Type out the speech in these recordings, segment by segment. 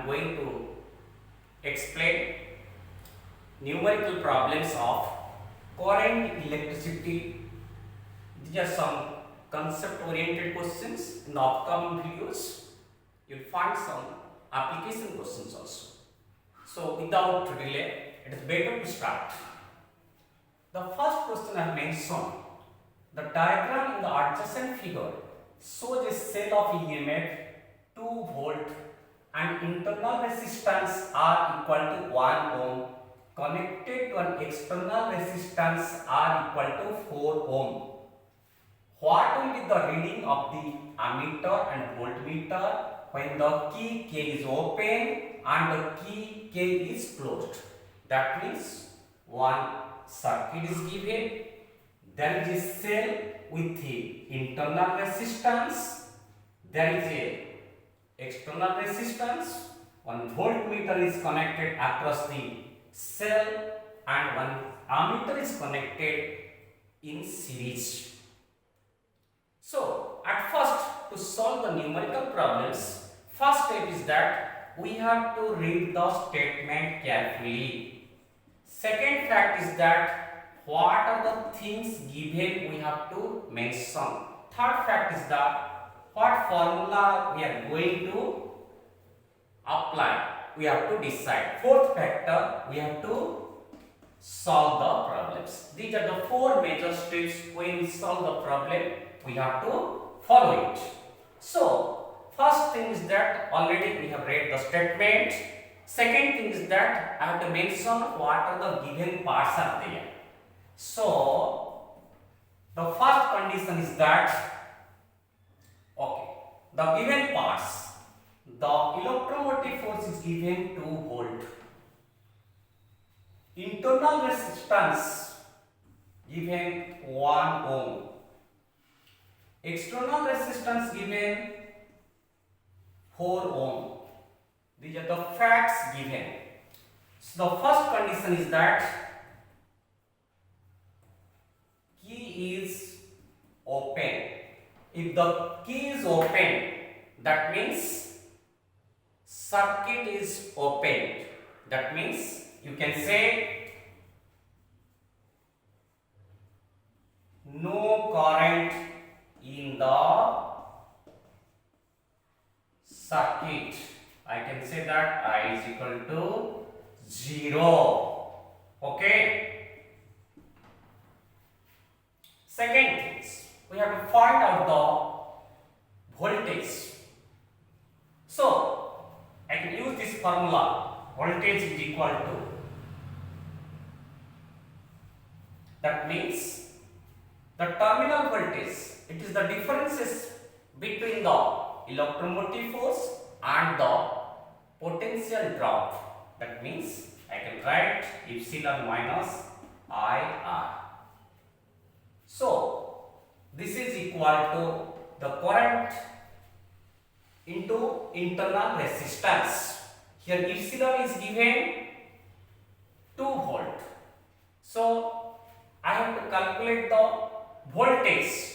going to explain numerical problems of current, electricity. These are some concept oriented questions. In the upcoming videos, you will find some application questions also. So without delay, it is better to start. The first question I have mentioned, the diagram in the adjacent figure shows a cell of EMF 2 volt and internal resistance R equal to 1 ohm connected to an external resistance R equal to 4 ohm. What will be the reading of the ammeter and voltmeter when the key K is open and the key K is closed? That means one circuit is given, there is a cell with the internal resistance, there is a external resistance, one voltmeter is connected across the cell and one ammeter is connected in series. So at first, to solve the numerical problems, first step is that we have to read the statement carefully. Second fact is that what are the things given we have to mention. Third fact is that what formula we are going to apply. We have to decide. Fourth factor, we have to solve the problems. These are the four major steps when we solve the problem. We have to follow it. So first thing is that already we have read the statement. Second thing is that I have to mention what are the given parts are there. So the first condition is that the given parts, the electromotive force is given 2 volt, internal resistance given 1 ohm, external resistance given 4 ohm. These are the facts given. So the first condition is that key is open. If the key is open, that means circuit is open. That means you can say no current in the circuit. I can say that I is equal to 0. Okay. Second things, we have to find out the voltage. So I can use this formula. Voltage is equal to, that means the terminal voltage, it is the differences between the electromotive force and the potential drop. That means I can write epsilon minus IR. So this is equal to the current into internal resistance. Here epsilon is given 2 volt. So I have to calculate the voltage.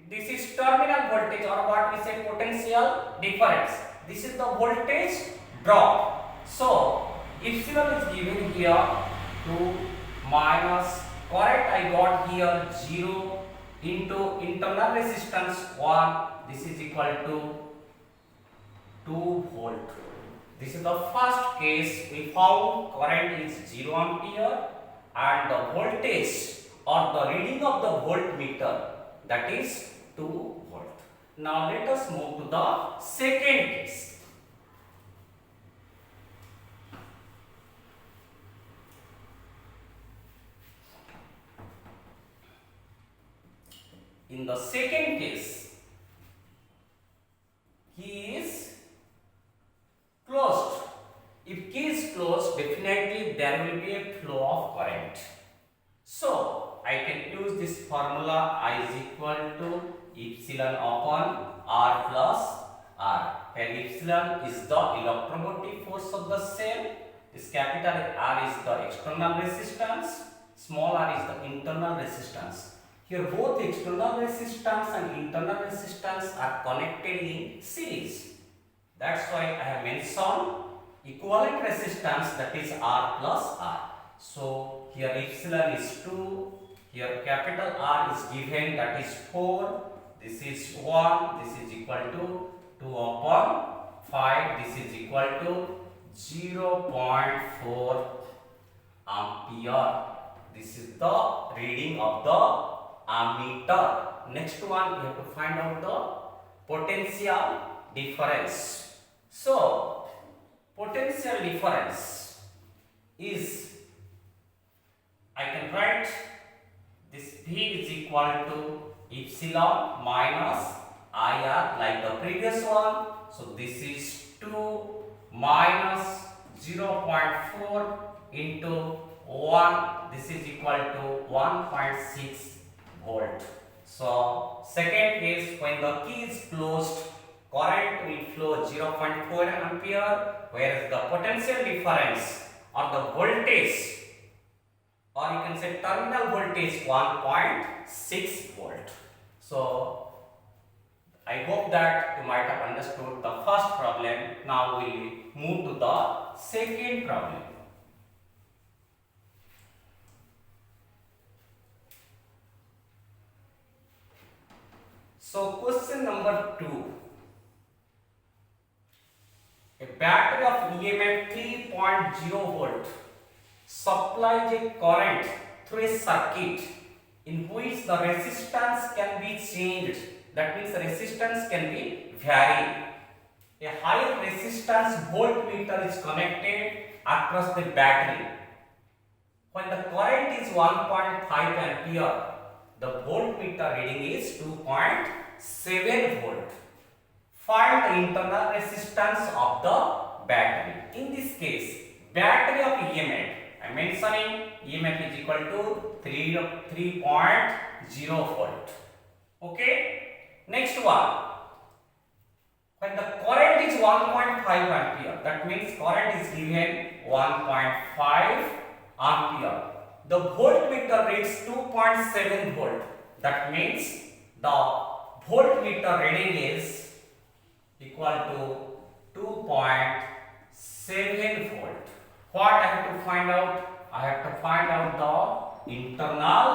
This is terminal voltage, or what we say potential difference. This is the voltage drop. So epsilon is given here 2 minus current I got here 0 into internal resistance 1. This is equal to 2 volt. This is the first case. We found current is 0 ampere and the voltage or the reading of the voltmeter, that is 2 volt. Now let us move to the second case. In the second case, key is closed. If key is closed, definitely there will be a flow of current. So I can use this formula I is equal to epsilon upon R plus R. And epsilon is the electromotive force of the cell. This capital R is the external resistance. Small r is the internal resistance. Here both external resistance and internal resistance are connected in series. That's why I have mentioned equivalent resistance, that is R plus R. So here epsilon is 2, here capital R is given, that is 4, this is 1, this is equal to 2 upon 5, this is equal to 0.4 ampere. This is the reading of the ammeter. Next one, we have to find out the potential difference. So, potential difference is, I can write this V is equal to epsilon minus IR like the previous one. So, this is 2 minus 0.4 into 1, this is equal to 1.6 volt. So, second case, when the key is closed, current will flow 0.4 ampere, whereas the potential difference or the voltage, or you can say terminal voltage, 1.6 volt. So, I hope that you might have understood the first problem. Now we will move to the second problem. So, question number 2. A battery of EMF 3.0 volt supplies a current through a circuit in which the resistance can be changed. That means the resistance can be varied. A high resistance voltmeter is connected across the battery. When the current is 1.5 ampere, the voltmeter reading is 2.7 volt. Find the internal resistance of the battery. In this case, battery of EMF, I am mentioning EMF is equal to 3.0 volt. Okay. Next one. When the current is 1.5 ampere, that means current is given 1.5 ampere. The voltmeter reads 2.7 volt. That means the voltmeter reading is equal to 2.7 volt. What I have to find out? I have to find out the internal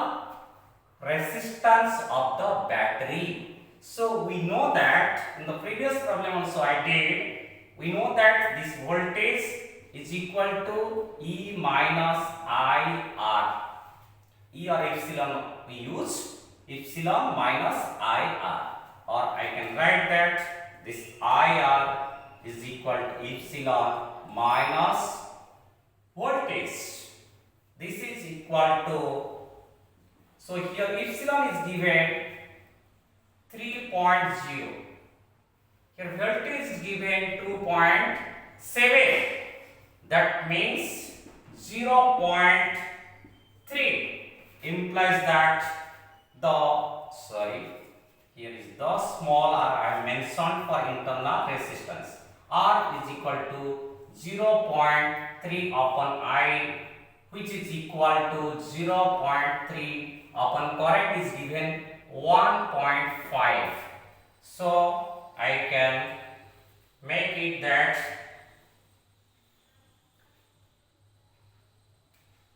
resistance of the battery. So we know that in the previous problem also I did, we know that this voltage is equal to E minus IR. E or epsilon we use epsilon minus IR, or I can write that this IR is equal to epsilon minus voltage. This is equal to, so here epsilon is given 3.0. Here voltage is given 2.7. That means 0.3 implies that here is the small r I have mentioned for internal resistance. R is equal to 0.3 upon I, which is equal to 0.3 upon current is given 1.5. So I can make it that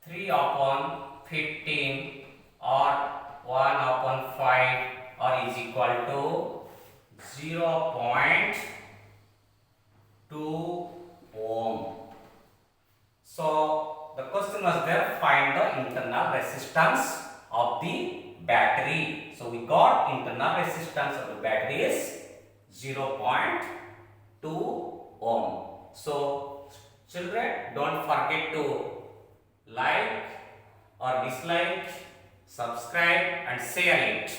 3 upon 15 or 1 upon 5 or is equal to 0.2 ohm. So the question was there, find the internal resistance of the battery. So we got internal resistance of the battery is 0.2 ohm. So children, don't forget to like or dislike, subscribe and share it.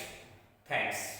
Thanks.